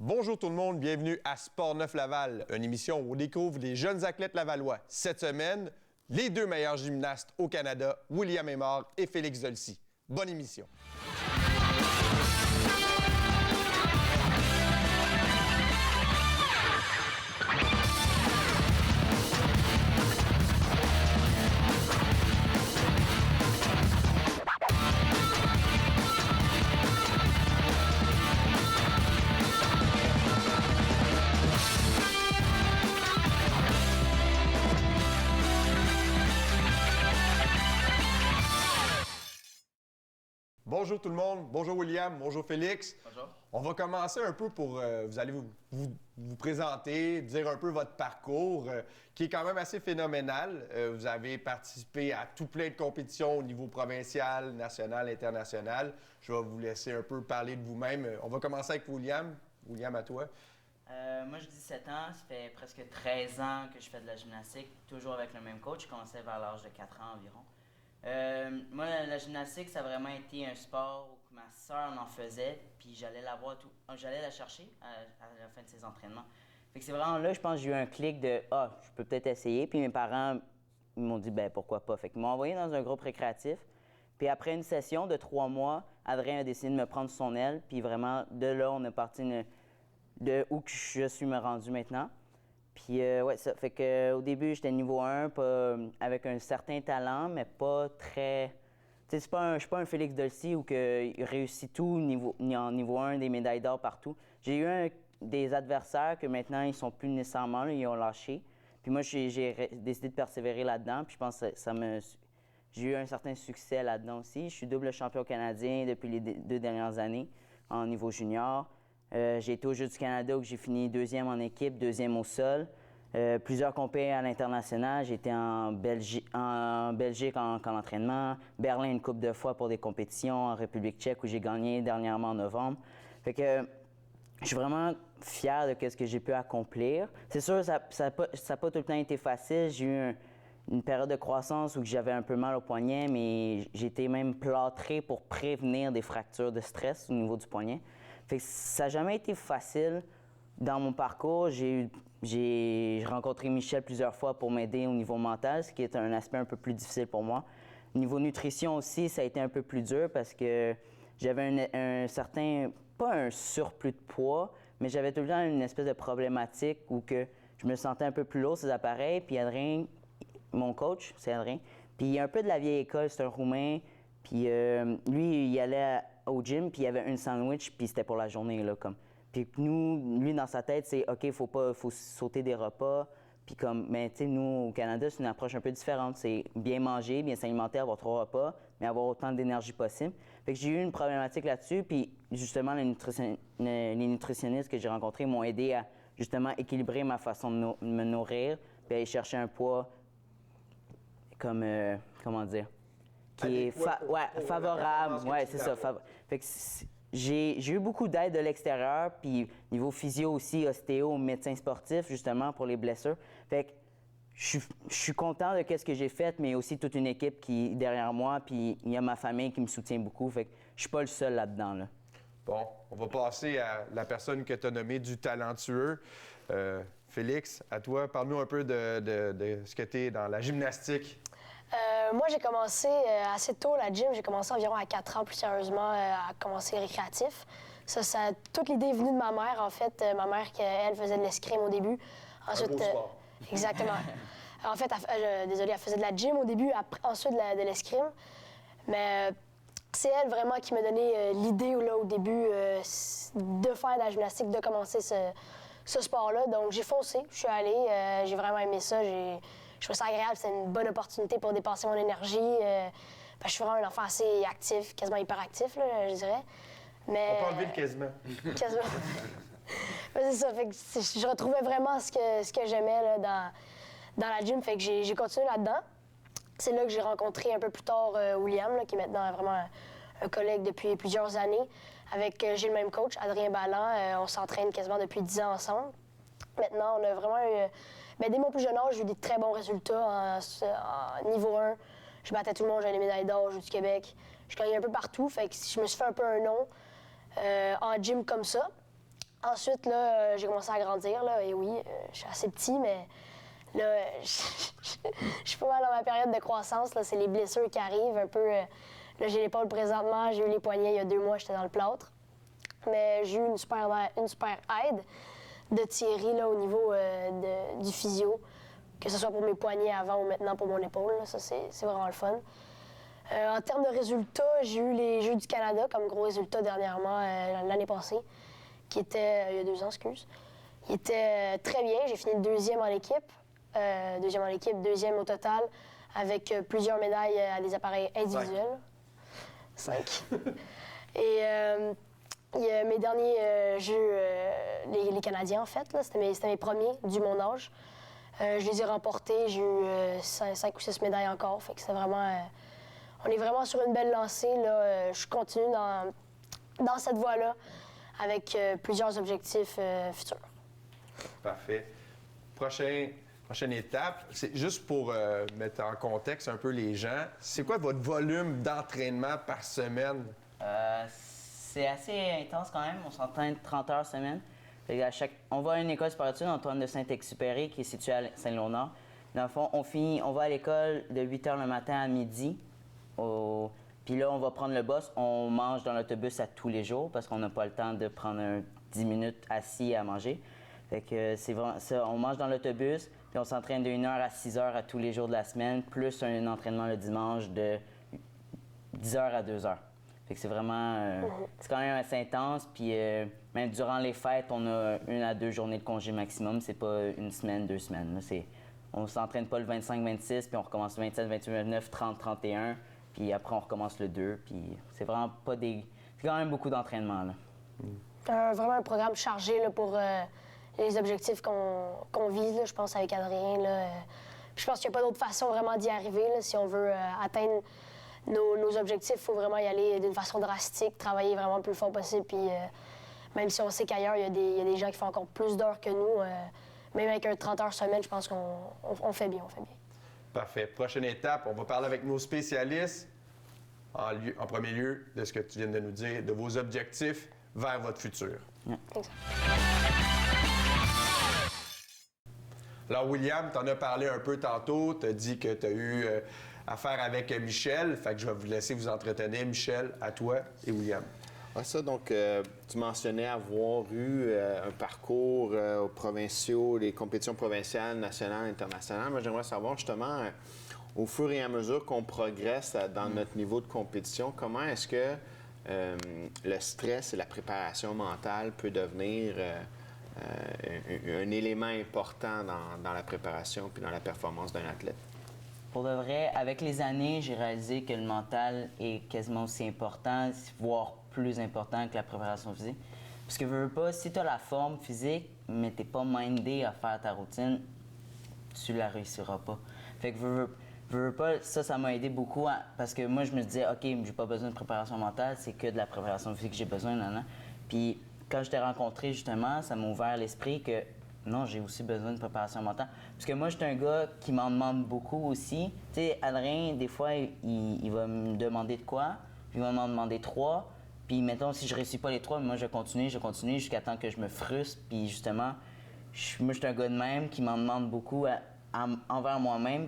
Bonjour tout le monde, bienvenue à Sport 9 Laval, une émission où on découvre les jeunes athlètes lavallois. Cette semaine, les deux meilleurs gymnastes au Canada, William Aymard et Félix Dolcy. Bonne émission. Bonjour tout le monde, bonjour William, bonjour Félix. Bonjour. On va commencer un peu pour, vous allez vous présenter, dire un peu votre parcours, qui est quand même assez phénoménal. Vous avez participé à tout plein de compétitions au niveau provincial, national, international. Je vais vous laisser un peu parler de vous-même. On va commencer avec William. William, à toi. Moi, j'ai 17 ans. Ça fait presque 13 ans que je fais de la gymnastique, toujours avec le même coach. Je commençais vers l'âge de 4 ans environ. Moi, la gymnastique, ça a vraiment été un sport où ma sœur en faisait, puis j'allais la chercher à la fin de ses entraînements. Fait que c'est vraiment là, je pense, j'ai eu un clic de « Ah, je peux peut-être essayer », puis mes parents m'ont dit « Ben pourquoi pas ». Fait qu'ils m'ont envoyé dans un groupe récréatif, puis après une session de 3 mois, Adrien a décidé de me prendre son aile, puis vraiment, de là, on est parti de où que je suis me rendu maintenant. Puis, ouais, ça fait qu'au début, j'étais niveau 1, avec un certain talent, mais pas très. Tu sais, je suis pas un Félix Dolcy où il réussit tout en niveau 1, des médailles d'or partout. J'ai eu des adversaires que maintenant, ils sont plus nécessairement là, ils ont lâché. Puis moi, j'ai décidé de persévérer là-dedans, puis je pense que j'ai eu un certain succès là-dedans aussi. Je suis double champion canadien depuis les 2 dernières années en niveau junior. J'ai été aux Jeux du Canada où j'ai fini 2e en équipe, 2e au sol. Plusieurs compétitions à l'international. J'ai été en Belgique en entraînement. Berlin une couple de fois pour des compétitions. En République tchèque où j'ai gagné dernièrement en novembre. Fait que je suis vraiment fier de ce que j'ai pu accomplir. C'est sûr, ça n'a pas tout le temps été facile. J'ai eu une période de croissance où j'avais un peu mal au poignet, mais j'ai été même plâtré pour prévenir des fractures de stress au niveau du poignet. Fait que ça n'a jamais été facile dans mon parcours. J'ai rencontré Michel plusieurs fois pour m'aider au niveau mental, ce qui est un aspect un peu plus difficile pour moi. Au niveau nutrition aussi, ça a été un peu plus dur parce que j'avais un certain, pas un surplus de poids, mais j'avais tout le temps une espèce de problématique où que je me sentais un peu plus lourd ces appareils. Puis Adrien, mon coach, c'est Adrien, puis il est un peu de la vieille école, c'est un Roumain. Puis lui, il allait au gym, puis il y avait un sandwich, puis c'était pour la journée, là, comme. Puis nous, lui, dans sa tête, c'est OK, faut sauter des repas. Puis comme, mais tu sais, nous, au Canada, c'est une approche un peu différente. C'est bien manger, bien s'alimenter, avoir 3 repas, mais avoir autant d'énergie possible. Fait que j'ai eu une problématique là-dessus, puis justement, les nutritionnistes que j'ai rencontrés m'ont aidé à justement équilibrer ma façon de me nourrir, puis aller chercher un poids comme, comment dire, qui est favorable. Ouais, c'est ça. Fait que j'ai eu beaucoup d'aide de l'extérieur, puis niveau physio aussi, ostéo, médecin sportif, justement, pour les blessures. Fait que je suis content de ce que j'ai fait, mais aussi toute une équipe qui est derrière moi, puis il y a ma famille qui me soutient beaucoup. Fait que je suis pas le seul là-dedans, là. Bon, on va passer à la personne que tu as nommée du talentueux. Félix, à toi, parle-nous un peu de ce que tu es dans la gymnastique. Moi, j'ai commencé assez tôt la gym. J'ai commencé environ à 4 ans, plus sérieusement, à commencer récréatif. Toute l'idée est venue de ma mère, en fait. Ma mère, elle faisait de l'escrime au début. Ensuite, un beau sport. Exactement. En fait, désolée, elle faisait de la gym au début, ensuite de l'escrime. Mais c'est elle vraiment qui m'a donné l'idée là, au début de faire de la gymnastique, de commencer ce sport-là. Donc, j'ai foncé, je suis allée, j'ai vraiment aimé ça. Je trouve ça agréable, c'est une bonne opportunité pour dépenser mon énergie. Je suis vraiment un enfant assez actif, quasiment hyperactif, là, je dirais. Mais, on peut enlever le quasiment. Quasiment. C'est ça, fait que je retrouvais vraiment ce que j'aimais là, dans la gym, fait que j'ai continué là-dedans. C'est là que j'ai rencontré un peu plus tard William, là, qui est maintenant vraiment un collègue depuis plusieurs années. J'ai le même coach, Adrien Balland. On s'entraîne quasiment depuis 10 ans ensemble. Maintenant, on a vraiment eu... dès mon plus jeune âge, j'ai eu des très bons résultats en niveau 1. Je battais tout le monde, j'avais les médailles d'or, Jeux du Québec. Je gagnais un peu partout, fait que je me suis fait un peu un nom en gym comme ça. Ensuite, là, j'ai commencé à grandir, là, et oui, je suis assez petit, mais là, je suis pas mal dans ma période de croissance, là, c'est les blessures qui arrivent, un peu, là, j'ai l'épaule présentement, j'ai eu les poignets il y a 2 mois, j'étais dans le plâtre, mais j'ai eu une super aide de Thierry, là, au niveau du physio, que ce soit pour mes poignets avant ou maintenant pour mon épaule, là, ça, c'est vraiment le fun. En termes de résultats, j'ai eu les Jeux du Canada comme gros résultat dernièrement, l'année passée, qui était, il y a 2 ans, excuse. Il était très bien, j'ai fini deuxième en équipe, deuxième au total, avec plusieurs médailles à des appareils individuels. 5. Et il y a mes derniers Jeux, les Canadiens en fait, c'était mes premiers du mon âge. Je les ai remportés, j'ai eu 5 ou 6 médailles encore, fait que c'est vraiment... on est vraiment sur une belle lancée, là. Je continue dans cette voie-là avec plusieurs objectifs futurs. Parfait. Prochaine étape, c'est juste pour mettre en contexte un peu les gens. C'est quoi votre volume d'entraînement par semaine? C'est assez intense quand même. On s'entraîne 30 heures semaine. On va à une école sportive, Antoine de Saint-Exupéry, qui est située à Saint-Léonard. Dans le fond, on va à l'école de 8 h le matin à midi. Puis là, on va prendre le bus. On mange dans l'autobus à tous les jours parce qu'on n'a pas le temps de prendre 10 minutes assis à manger. Fait que c'est vraiment ça. On mange dans l'autobus, puis on s'entraîne de 1 h à 6 h à tous les jours de la semaine, plus un entraînement le dimanche de 10 h à 2 h. Fait que c'est vraiment... c'est quand même assez intense. Puis même durant les fêtes, on a 1 à 2 journées de congé maximum. C'est pas 1 semaine, 2 semaines. Là, on s'entraîne pas le 25-26, puis on recommence le 27, 28, 29, 30, 31. Puis après, on recommence le 2. Puis c'est vraiment pas des... C'est quand même beaucoup d'entraînement, là. Vraiment un programme chargé là, pour les objectifs qu'on vise, là, je pense, avec Adrien. Là. Je pense qu'il n'y a pas d'autre façon vraiment d'y arriver. Là. Si on veut atteindre nos objectifs, il faut vraiment y aller d'une façon drastique, travailler vraiment le plus fort possible. Puis même si on sait qu'ailleurs, il y a des gens qui font encore plus d'heures que nous, même avec un 30 heures semaine, je pense qu'on fait bien, Parfait. Prochaine étape, on va parler avec nos spécialistes. En premier lieu, de ce que tu viens de nous dire, de vos objectifs vers votre futur. Exact. Alors, William, tu en as parlé un peu tantôt. Tu as dit que tu as eu affaire avec Michel. Fait que je vais vous laisser vous entretenir, Michel, à toi et William. Ouais, ça, donc, tu mentionnais avoir eu un parcours aux provinciaux, les compétitions provinciales, nationales, internationales. Moi, j'aimerais savoir justement, au fur et à mesure qu'on progresse dans notre niveau de compétition, comment est-ce que le stress et la préparation mentale peut devenir un élément important dans la préparation puis dans la performance d'un athlète? Pour de vrai, avec les années, j'ai réalisé que le mental est quasiment aussi important, voire plus important que la préparation physique. Parce que, veux pas, si tu as la forme physique, mais tu n'es pas mindé à faire ta routine, tu la réussiras pas. Fait que, veux pas, ça m'a aidé beaucoup parce que moi, je me disais, OK, j'ai pas besoin de préparation mentale, c'est que de la préparation physique que j'ai besoin, Puis, quand je t'ai rencontré, justement, ça m'a ouvert l'esprit que non, j'ai aussi besoin de préparation mentale. Parce que moi, je suis un gars qui m'en demande beaucoup aussi. Tu sais, Adrien, des fois, il va me demander de quoi, puis il va m'en demander 3. Puis, mettons, si je ne réussis pas les 3, moi, je continue jusqu'à temps que je me frustre. Puis, justement, moi, je suis un gars de même qui m'en demande beaucoup envers moi-même.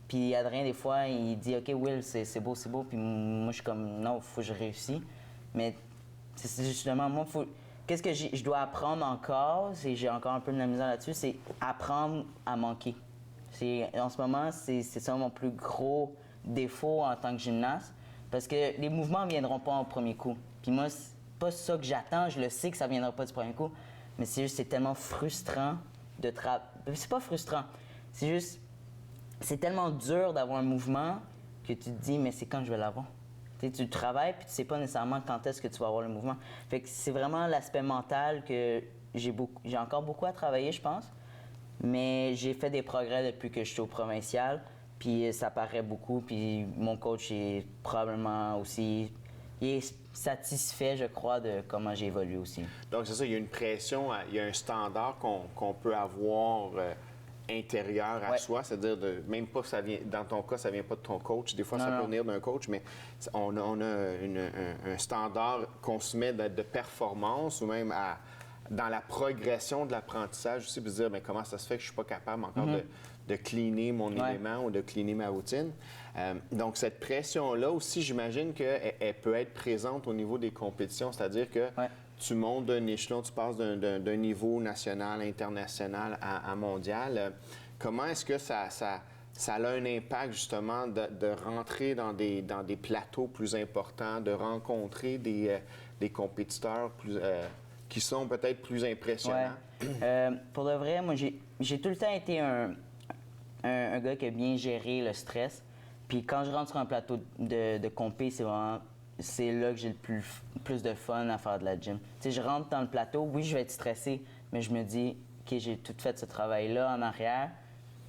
Puis, Adrien, des fois, il dit « OK, Will, c'est beau. » Puis moi, je suis comme « Non, il faut que je réussisse. » Mais c'est justement, moi, qu'est-ce que je dois apprendre encore, j'ai encore un peu de la misère là-dessus, c'est apprendre à manquer. En ce moment, c'est ça mon plus gros défaut en tant que gymnaste, parce que les mouvements ne viendront pas au premier coup. Puis moi, c'est pas ça que j'attends, je le sais que ça ne viendra pas du premier coup, mais c'est tellement frustrant de travailler. C'est pas frustrant, c'est tellement dur d'avoir un mouvement que tu te dis, mais c'est quand je vais l'avoir? Tu travailles puis tu sais pas nécessairement quand est-ce que tu vas avoir le mouvement. Fait que c'est vraiment l'aspect mental que j'ai encore beaucoup à travailler, je pense. Mais j'ai fait des progrès depuis que je suis au provincial. Puis ça paraît beaucoup. Puis mon coach est probablement aussi... Il est satisfait, je crois, de comment j'ai évolué aussi. Donc c'est ça, il y a une pression, il y a un standard qu'on peut avoir... intérieur à soi, c'est-à-dire même pas ça vient, dans ton cas, ça vient pas de ton coach. Des fois, ça peut venir d'un coach, mais on a un standard qu'on se met de performance ou même dans la progression de l'apprentissage aussi, puis se dire, mais comment ça se fait que je suis pas capable encore de cleaner mon élément ou de cleaner ma routine. Donc, cette pression-là aussi, j'imagine qu'elle peut être présente au niveau des compétitions, c'est-à-dire que tu montes d'un échelon, tu passes d'un niveau national, international à mondial. Comment est-ce que ça a un impact, justement, de rentrer dans des plateaux plus importants, de rencontrer des compétiteurs qui sont peut-être plus impressionnants? Pour de vrai, moi, j'ai tout le temps été un gars qui a bien géré le stress. Puis quand je rentre sur un plateau de compé, c'est là que j'ai le plus de fun à faire de la gym. Tu sais, je rentre dans le plateau, oui, je vais être stressé, mais je me dis, OK, j'ai tout fait ce travail-là en arrière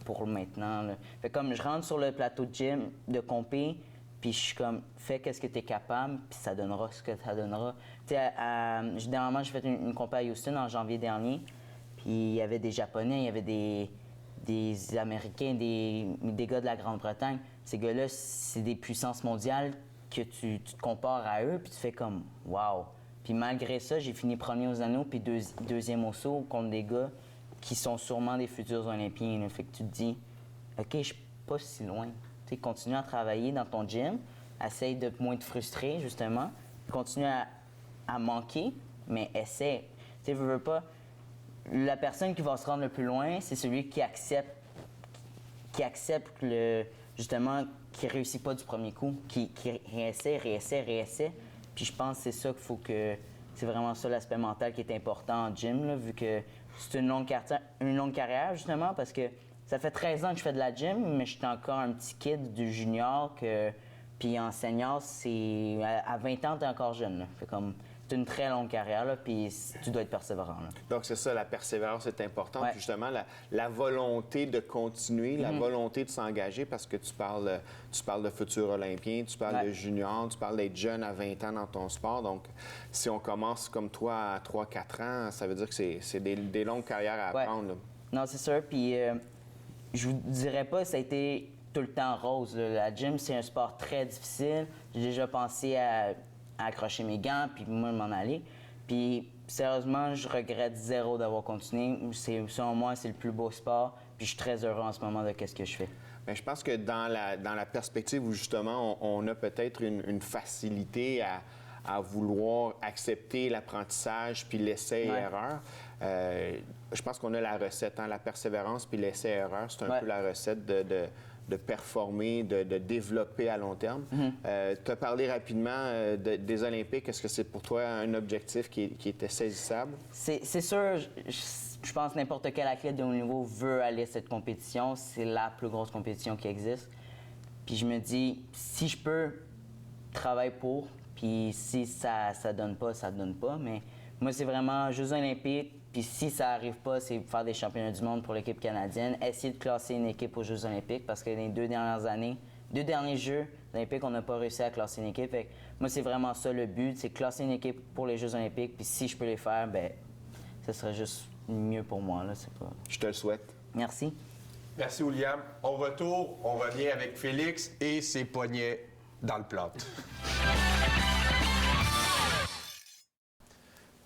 pour maintenant. Là. Fait comme je rentre sur le plateau de gym, de compé, puis je suis comme, fais qu'est-ce que tu es capable, puis ça donnera ce que ça donnera. Tu sais, dernièrement, j'ai fait une compé à Houston en janvier dernier, puis il y avait des Japonais, il y avait des Américains, des gars de la Grande-Bretagne. Ces gars-là, c'est des puissances mondiales que tu te compares à eux, puis tu fais comme « wow ». Puis malgré ça, j'ai fini premier aux anneaux, puis deuxième au saut contre des gars qui sont sûrement des futurs Olympiens. Là. Fait que tu te dis « OK, je suis pas si loin ». Tu sais, continue à travailler dans ton gym, essaye de moins te frustrer, justement, continue à manquer, mais essaie. Tu sais, veux pas... La personne qui va se rendre le plus loin, c'est celui qui accepte justement, qui réussit pas du premier coup, qui réessaie. Puis je pense que c'est ça qu'il faut que... C'est vraiment ça l'aspect mental qui est important en gym, là, vu que c'est une longue carrière, justement, parce que ça fait 13 ans que je fais de la gym, mais je suis encore un petit kid du junior puis en senior, c'est... À 20 ans, t'es encore jeune, là. Fait comme... C'est une très longue carrière, là, puis tu dois être persévérant. Là. Donc, c'est ça, la persévérance est importante. Ouais. Puis justement, la volonté de continuer, la volonté de s'engager, parce que tu parles de futurs Olympiens, tu parles de juniors, tu parles d'être jeune à 20 ans dans ton sport. Donc, si on commence comme toi à 3-4 ans, ça veut dire que c'est des longues carrières à apprendre. Là. Non, c'est sûr. Puis, je vous dirais pas que ça a été tout le temps rose. Là. La gym, c'est un sport très difficile. J'ai déjà pensé à accrocher mes gants, puis moi, m'en aller. Puis, sérieusement, je regrette zéro d'avoir continué. Selon moi, c'est le plus beau sport, puis je suis très heureux en ce moment de ce que je fais. Bien, je pense que dans la perspective où, justement, on a peut-être une facilité à vouloir accepter l'apprentissage puis l'essai-erreur, je pense qu'on a la recette, hein, la persévérance puis l'essai-erreur, c'est un peu la recette de performer, de développer à long terme. Tu as parlé rapidement des Olympiques. Est-ce que c'est pour toi un objectif qui était saisissable? C'est sûr. Je pense que n'importe quel athlète de haut niveau veut aller à cette compétition. C'est la plus grosse compétition qui existe. Puis je me dis, si je peux travailler pour, puis si ça donne pas, ça donne pas. Mais moi, c'est vraiment Jeux olympiques. Puis si ça n'arrive pas, c'est faire des championnats du monde pour l'équipe canadienne, essayer de classer une équipe aux Jeux olympiques, parce que les 2 derniers Jeux olympiques, on n'a pas réussi à classer une équipe. Fait que moi, c'est vraiment ça le but, c'est classer une équipe pour les Jeux olympiques. Puis si je peux les faire, bien, ce serait juste mieux pour moi. Là. C'est pas... Je te le souhaite. Merci. Merci, William. Au retour, on revient avec Félix et ses poignets dans le plat.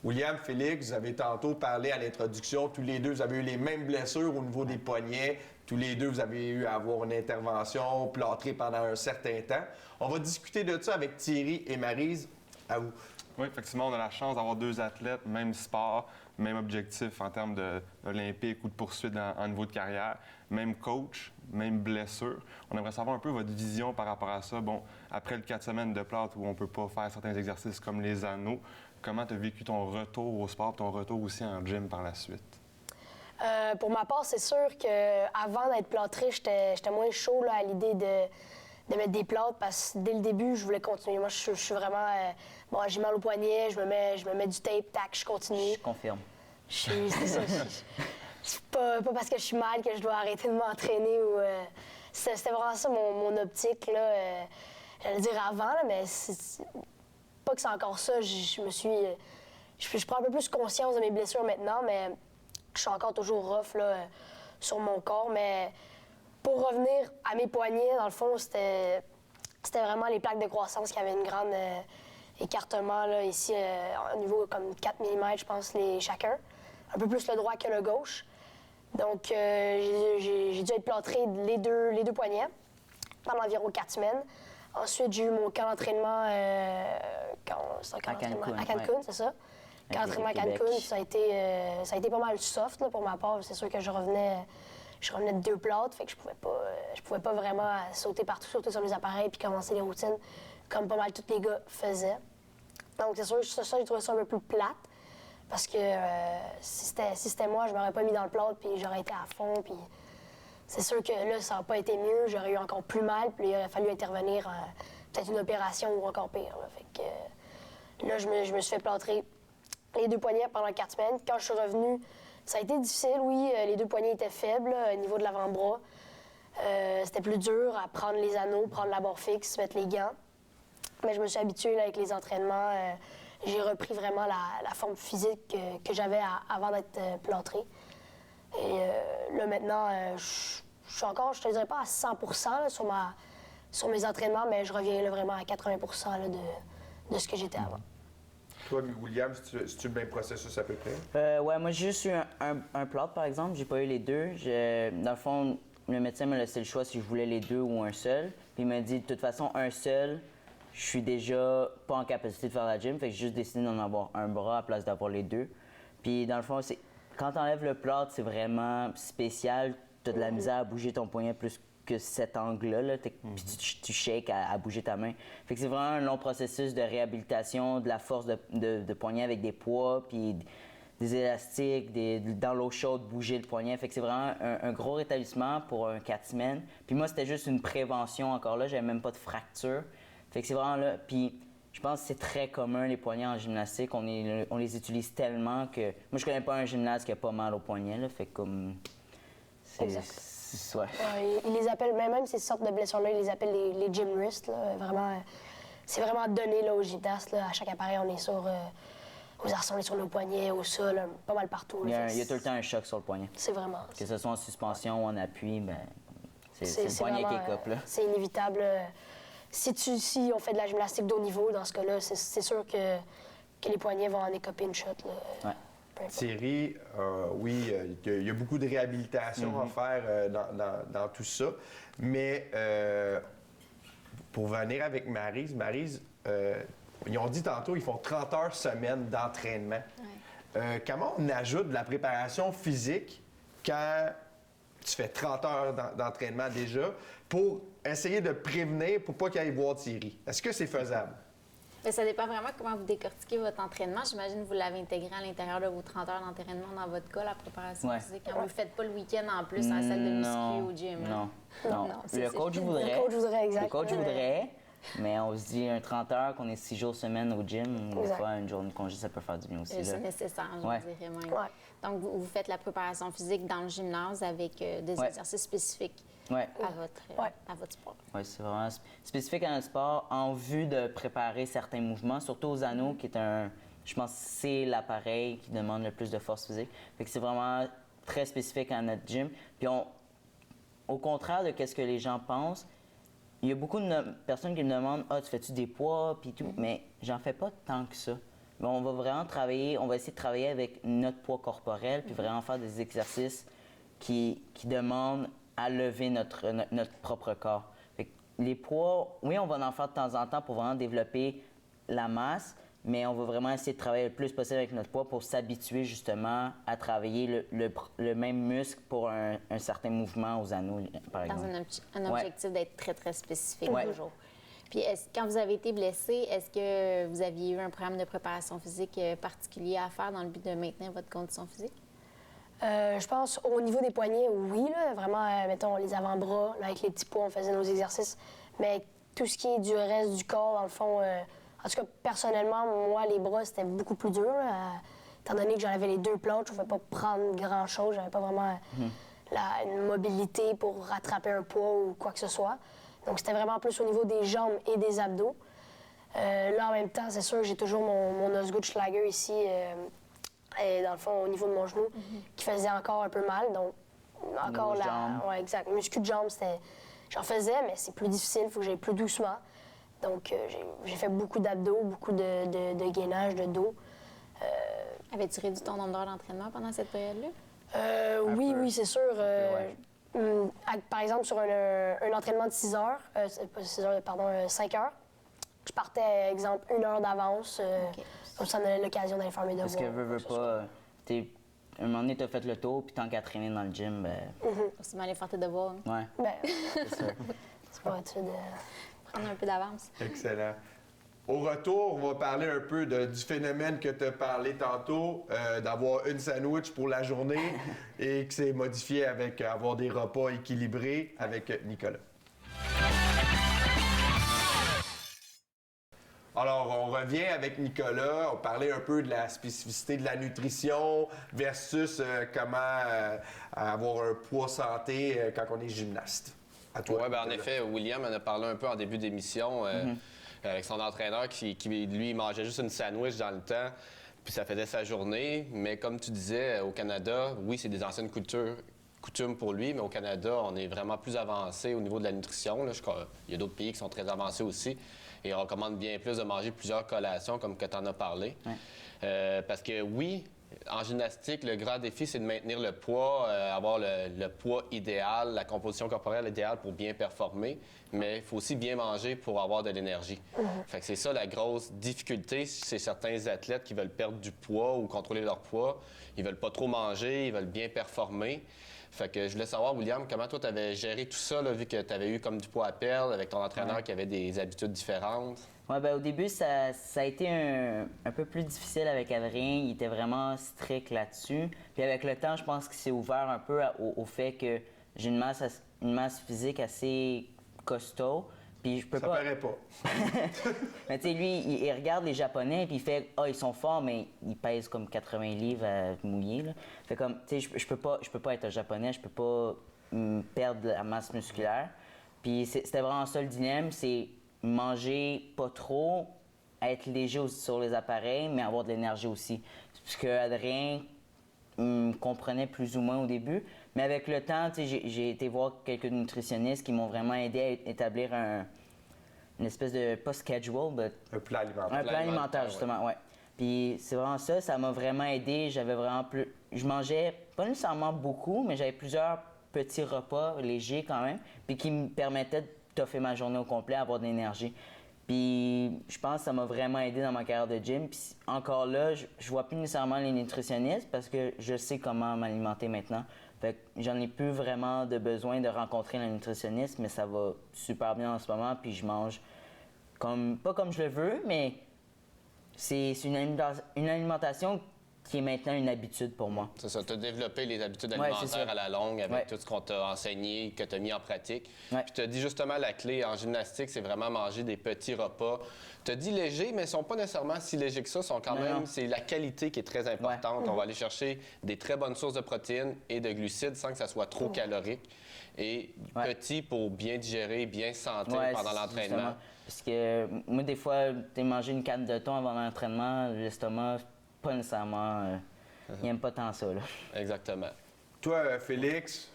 William, Félix, vous avez tantôt parlé à l'introduction. Tous les deux, vous avez eu les mêmes blessures au niveau des poignets. Tous les deux, vous avez eu à avoir une intervention plâtrée pendant un certain temps. On va discuter de ça avec Thierry et Maryse. À vous. Oui, effectivement, on a la chance d'avoir 2 athlètes, même sport, même objectif en termes d'Olympique ou de poursuite en niveau de carrière, même coach, même blessure. On aimerait savoir un peu votre vision par rapport à ça. Bon, après le 4 semaines de plâtre où on ne peut pas faire certains exercices comme les anneaux, comment tu as vécu ton retour au sport, ton retour aussi en gym par la suite? Pour ma part, c'est sûr qu'avant d'être plâtré, j'étais moins chaud là, à l'idée de mettre des plâtres parce que dès le début, je voulais continuer. Moi, je suis vraiment... bon, j'ai mal au poignet, je me mets du tape, tac, je continue. Je confirme. C'est ça. C'est pas parce que je suis mal que je dois arrêter de m'entraîner. C'était vraiment ça mon optique. Là, j'allais dire avant, là, mais pas que c'est encore ça. Je prends un peu plus conscience de mes blessures maintenant, mais je suis encore toujours rough là, sur mon corps. Mais pour revenir à mes poignets, dans le fond, c'était vraiment les plaques de croissance qui avaient une grande écartement là, ici au niveau comme 4 mm, je pense, chacun. Un peu plus le droit que le gauche. Donc, j'ai dû être plâtré les deux poignets pendant environ 4 semaines. Ensuite, j'ai eu mon camp d'entraînement à Cancun, c'est ça. Camp d'entraînement à Cancun, ça a été pas mal soft là, pour ma part. C'est sûr que je revenais de 2 plâtres, fait que je pouvais pas vraiment sauter partout, sauter sur les appareils puis commencer les routines comme pas mal tous les gars faisaient. Donc, c'est sûr que ça, j'ai trouvé ça un peu plus plate. Parce que si c'était moi, je m'aurais pas mis dans le plâtre, puis j'aurais été à fond, puis c'est sûr que là, ça n'a pas été mieux. J'aurais eu encore plus mal, puis il aurait fallu intervenir, peut-être une opération ou encore pire. Là. Fait que là, je me suis fait plâtrer les 2 poignets pendant 4 semaines. Quand je suis revenue, ça a été difficile, oui. Les 2 poignets étaient faibles là, au niveau de l'avant-bras. C'était plus dur à prendre les anneaux, prendre la barre fixe, mettre les gants. Mais je me suis habituée là, avec les entraînements. J'ai repris vraiment la forme physique que j'avais avant d'être plâtré. Et là, maintenant, je suis encore, je te dirais pas à 100 là, sur mes entraînements, mais je reviens là, vraiment à 80 là, de ce que j'étais avant. Toi, William, c'est-tu le même processus à peu près? Ouais, moi, j'ai juste eu un plâtre, par exemple. J'ai pas eu les deux. Dans le fond, le médecin m'a laissé le choix si je voulais les deux ou un seul. Puis il m'a dit, de toute façon, un seul, je suis déjà pas en capacité de faire la gym, fait que j'ai juste décidé d'en avoir un bras à la place d'avoir les deux. Puis dans le fond, quand t'enlèves le plâtre, c'est vraiment spécial. T'as de la misère à bouger ton poignet plus que cet angle-là. Puis tu shakes à bouger ta main. Fait que c'est vraiment un long processus de réhabilitation, de la force de poignet avec des poids, puis des élastiques, dans l'eau chaude, bouger le poignet. Fait que c'est vraiment un gros rétablissement pour 4 semaines. Puis moi, c'était juste une prévention encore là. J'avais même pas de fracture. Fait que c'est vraiment là. Puis je pense que c'est très commun, les poignets en gymnastique. On les utilise tellement que. Moi, je connais pas un gymnaste qui a pas mal au poignet, là. Fait que comme. Ouais. Ils les appellent, même ces sortes de blessures-là, ils les appellent les gym wrists. Là. Vraiment, c'est vraiment donné là, aux gymnastes. Là. À chaque appareil, on est sur. Aux arçons, on est sur nos poignets, au sol, pas mal partout. Là. Il y a tout le temps un choc sur le poignet. C'est vraiment. Que ce soit en suspension ou en appui, ben c'est le poignet qui est coupe, là. C'est inévitable. Si on fait de la gymnastique de haut niveau, dans ce cas-là, c'est sûr que les poignets vont en écoper une shot. Là. Ouais. Thierry, oui, il y a beaucoup de réhabilitation à faire dans tout ça. Mais pour venir avec Maryse, ils ont dit tantôt, ils font 30 heures semaine d'entraînement. Ouais. Comment on ajoute de la préparation physique quand tu fais 30 heures d'entraînement déjà pour essayer de prévenir pour pas qu'il aille voir Thierry? Est-ce que c'est faisable? Mais ça dépend vraiment comment vous décortiquez votre entraînement. J'imagine que vous l'avez intégré à l'intérieur de vos 30 heures d'entraînement dans votre cas, la préparation physique. Quand vous ne le faites pas le week-end en plus en salle de muscu ou au gym. Non. Le coach voudrait, exact. Le coach voudrait, mais on se dit un 30 heures qu'on est 6 jours semaine au gym, des fois une journée de congé, ça peut faire du bien aussi. C'est nécessaire, je dirais même. Ouais. Donc, vous faites la préparation physique dans le gymnase avec des exercices spécifiques. À votre sport. Oui, c'est vraiment spécifique à notre sport en vue de préparer certains mouvements, surtout aux anneaux, qui est je pense que c'est l'appareil qui demande le plus de force physique. Fait que c'est vraiment très spécifique à notre gym. Puis au contraire de ce que les gens pensent, il y a beaucoup de personnes qui me demandent « Ah, tu fais-tu des poids? » puis tout. Mais j'en fais pas tant que ça. Mais on va vraiment travailler, on va essayer de travailler avec notre poids corporel, puis vraiment faire des exercices qui demandent à lever notre propre corps. Fait que les poids, oui, on va en faire de temps en temps pour vraiment développer la masse, mais on va vraiment essayer de travailler le plus possible avec notre poids pour s'habituer justement à travailler le même muscle pour un certain mouvement aux anneaux, par exemple. Dans un objectif d'être très, très spécifique toujours. Puis quand vous avez été blessé, est-ce que vous aviez eu un programme de préparation physique particulier à faire dans le but de maintenir votre condition physique? Je pense au niveau des poignets, oui, là, vraiment, mettons, les avant-bras, là, avec les petits poids, on faisait nos exercices. Mais tout ce qui est du reste du corps, dans le fond, en tout cas, personnellement, moi, les bras, c'était beaucoup plus dur. Étant donné que j'en avais les 2 plâtres, je ne pouvais pas prendre grand-chose. J'avais pas vraiment une mobilité pour rattraper un poids ou quoi que ce soit. Donc, c'était vraiment plus au niveau des jambes et des abdos. Là, en même temps, c'est sûr, j'ai toujours mon Osgood-Schlager ici. Et dans le fond, au niveau de mon genou, qui faisait encore un peu mal. Donc, encore la. Oui, exact. Le muscu de jambe, j'en faisais, mais c'est plus difficile, il faut que j'aille plus doucement. Donc, j'ai fait beaucoup d'abdos, beaucoup de gainage, de dos. Avais-tu réduit ton nombre d'heures d'entraînement pendant cette période-là? Oui, c'est sûr. Par exemple, sur un entraînement de 6 heures, 5 heures, je partais, exemple, 1 heure d'avance. Comme ça, on avait l'occasion d'aller faire mes devoirs. Parce que veux pas, un moment donné, t'as fait le tour, puis tant qu'à traîner dans le gym, C'est mal aller faire tes devoirs. ouais, Ben, c'est ça. c'est pas tu de... Prendre un peu d'avance. Excellent. Au retour, on va parler un peu du phénomène que tu as parlé tantôt, d'avoir une sandwich pour la journée et que c'est modifié avec avoir des repas équilibrés avec Nicolas. Alors, on revient avec Nicolas. On parlait un peu de la spécificité de la nutrition versus comment avoir un poids santé quand on est gymnaste. À toi. Oui, en Nicolas. effet, William en a parlé un peu en début d'émission avec son entraîneur qui, lui, mangeait juste une sandwich dans le temps, puis ça faisait sa journée. Mais comme tu disais, au Canada, oui, c'est des anciennes coutumes pour lui, mais au Canada, on est vraiment plus avancé au niveau de la nutrition. Là. Il y a d'autres pays qui sont très avancés aussi. Et on recommande bien plus de manger plusieurs collations, comme que tu en as parlé. Ouais. Parce que oui, en gymnastique, le grand défi, c'est de maintenir le poids, avoir le poids idéal, la composition corporelle idéale pour bien performer. Mais il faut aussi bien manger pour avoir de l'énergie. Fait que c'est ça la grosse difficulté chez certains athlètes qui veulent perdre du poids ou contrôler leur poids. Ils veulent pas trop manger, ils veulent bien performer. Fait que je voulais savoir, William, comment toi, tu avais géré tout ça, là, vu que tu avais eu comme du poids à perdre avec ton entraîneur qui avait des habitudes différentes? Ouais, ben, au début, ça a été un peu plus difficile avec Adrien. Il était vraiment strict là-dessus. Puis avec le temps, je pense qu'il s'est ouvert un peu au fait que j'ai une masse physique assez costaud. Puis je peux Ça pas... paraît pas. Mais tu sais, lui, il regarde les Japonais, puis il fait « Ah, ils sont forts, mais ils pèsent comme 80 livres mouillés. » Fait comme, tu sais, je peux pas être un Japonais, je peux pas perdre de la masse musculaire. Puis c'était vraiment ça le dilemme, c'est manger pas trop, être léger aussi sur les appareils, mais avoir de l'énergie aussi. Parce que Adrien comprenait plus ou moins au début. Mais avec le temps, j'ai été voir quelques nutritionnistes qui m'ont vraiment aidé à établir une espèce de, pas schedule, mais Un plat alimentaire. un plan alimentaire, justement, ouais. Puis c'est vraiment ça m'a vraiment aidé. J'avais vraiment plus... Je mangeais pas nécessairement beaucoup, mais j'avais plusieurs petits repas légers quand même, puis qui me permettaient de toffer ma journée au complet, avoir de l'énergie. Puis je pense que ça m'a vraiment aidé dans ma carrière de gym. Puis encore là, je vois plus nécessairement les nutritionnistes parce que je sais comment m'alimenter maintenant. Fait que j'en ai plus vraiment de besoin de rencontrer un nutritionniste, mais ça va super bien en ce moment. Puis je mange pas comme je le veux, mais c'est une alimentation qui est maintenant une habitude pour moi. C'est ça, tu as développé les habitudes Ouais, alimentaires c'est ça. à la longue avec Ouais. tout ce qu'on t'a enseigné, que tu as mis en pratique. Ouais. Puis tu as dit justement la clé en gymnastique, c'est vraiment manger des petits repas. Tu as dit légers, mais ils sont pas nécessairement si légers que ça. Sont quand même, Non. c'est la qualité qui est très importante. On va aller chercher des très bonnes sources de protéines et de glucides sans que ça soit trop calorique. Et Ouais. petit pour bien digérer, bien se sentir Ouais, pendant c'est- l'entraînement. justement. Parce que moi, des fois, manger une canne de thon avant l'entraînement, l'estomac, pas nécessairement. Il n'aime pas tant ça, là. Exactement. Toi, Félix,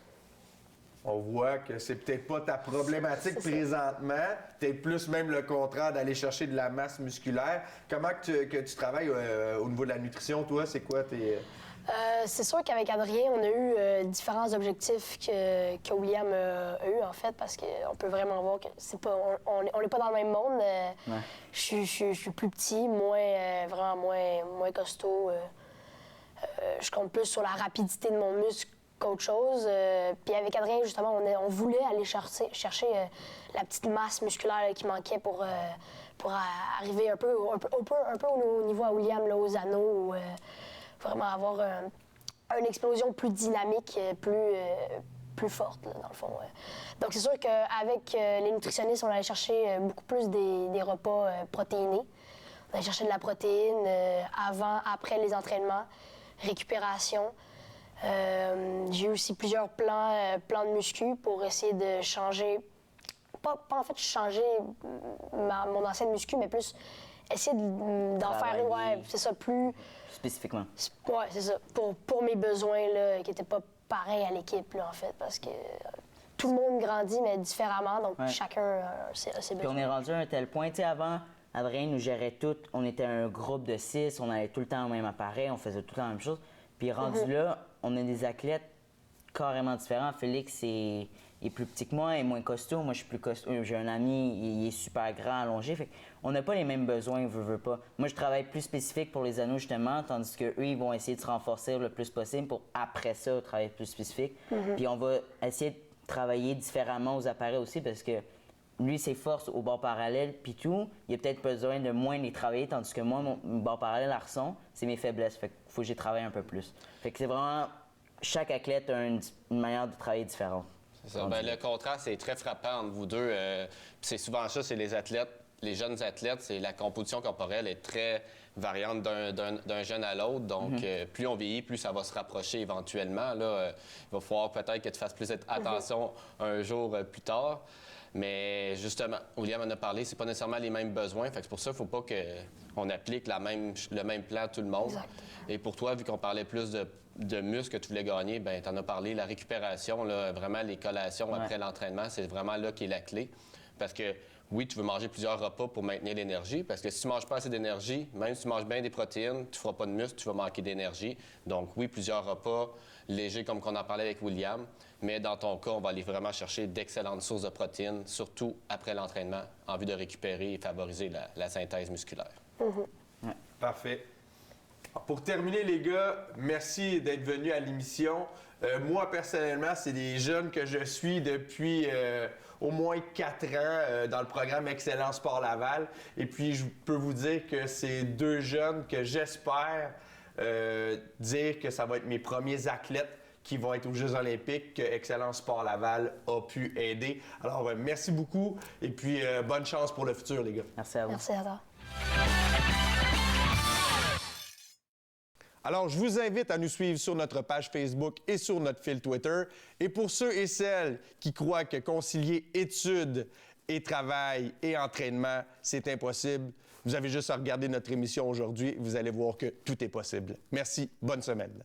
on voit que c'est peut-être pas ta problématique présentement. Peut-être plus même le contraire d'aller chercher de la masse musculaire. Comment que tu travailles au niveau de la nutrition, toi? C'est quoi tes... C'est sûr qu'avec Adrien, on a eu différents objectifs que William a eu, en fait, parce qu'on peut vraiment voir que c'est pas, on n'est pas dans le même monde. Ouais. Je suis plus petit, vraiment moins costaud. Je compte plus sur la rapidité de mon muscle qu'autre chose. Puis avec Adrien, justement, on voulait aller chercher la petite masse musculaire là, qui manquait pour arriver un peu au niveau à William, là, aux anneaux, vraiment avoir une explosion plus dynamique, plus forte, là, dans le fond. Donc, c'est sûr qu'avec les nutritionnistes, on allait chercher beaucoup plus des repas protéinés. On allait chercher de la protéine avant, après les entraînements, récupération. J'ai eu aussi plusieurs plans de muscu pour essayer de changer, pas en fait changer mon ancienne muscu, mais plus essayer d'en faire, Travailler. c'est ça, plus... Spécifiquement. Ouais, c'est ça. Pour mes besoins, là, qui n'étaient pas pareils à l'équipe, là, en fait, parce que tout le monde grandit, mais différemment. Donc, Ouais. chacun a ses Puis besoins. on est rendu à un tel point, tu sais, avant, Adrien nous gérait tout. On était un groupe de 6, on allait tout le temps au même appareil, on faisait tout le temps la même chose. Puis rendu là, on a des athlètes carrément différents. Félix est plus petit que moi, est moins costaud. Moi, je suis plus costaud. J'ai un ami, il est super grand, allongé. Fait on n'a pas les mêmes besoins, veux pas. Moi, je travaille plus spécifique pour les anneaux, justement, tandis qu'eux, ils vont essayer de se renforcer le plus possible pour, après ça, travailler plus spécifique. Puis on va essayer de travailler différemment aux appareils aussi, parce que lui, ses forces au bord parallèle, puis tout, il a peut-être besoin de moins les travailler, tandis que moi, mon bord parallèle arçon, c'est mes faiblesses. Fait qu'il faut que j'y travaille un peu plus. Fait que c'est vraiment... Chaque athlète a une manière de travailler différente. C'est ça. Ben, le contraste est très frappant entre vous deux. Puis c'est souvent ça, c'est les athlètes, les jeunes athlètes, c'est la composition corporelle est très variante d'un jeune à l'autre. Donc, plus on vieillit, plus ça va se rapprocher éventuellement. Là, il va falloir peut-être que tu fasses plus attention un jour plus tard. Mais justement, William en a parlé, c'est pas nécessairement les mêmes besoins. Fait que c'est pour ça qu'il ne faut pas qu'on applique le même plan à tout le monde. Exact. Et pour toi, vu qu'on parlait plus de muscles que tu voulais gagner, ben tu en as parlé, la récupération, là, vraiment les collations après l'entraînement, c'est vraiment là qui est la clé. Parce que oui, tu veux manger plusieurs repas pour maintenir l'énergie, parce que si tu ne manges pas assez d'énergie, même si tu manges bien des protéines, tu ne feras pas de muscle, tu vas manquer d'énergie. Donc oui, plusieurs repas légers comme qu'on en parlait avec William, mais dans ton cas, on va aller vraiment chercher d'excellentes sources de protéines, surtout après l'entraînement, en vue de récupérer et favoriser la synthèse musculaire. Parfait. Pour terminer, les gars, merci d'être venus à l'émission. Moi, personnellement, c'est des jeunes que je suis depuis au moins 4 ans dans le programme Excellence Sport Laval. Et puis, je peux vous dire que c'est 2 jeunes que j'espère dire que ça va être mes premiers athlètes qui vont être aux Jeux olympiques que Excellence Sport Laval a pu aider. Alors, merci beaucoup et puis bonne chance pour le futur, les gars. Merci à vous. Merci à toi. Alors, je vous invite à nous suivre sur notre page Facebook et sur notre fil Twitter. Et pour ceux et celles qui croient que concilier études et travail et entraînement, c'est impossible, vous avez juste à regarder notre émission aujourd'hui. Vous allez voir que tout est possible. Merci. Bonne semaine.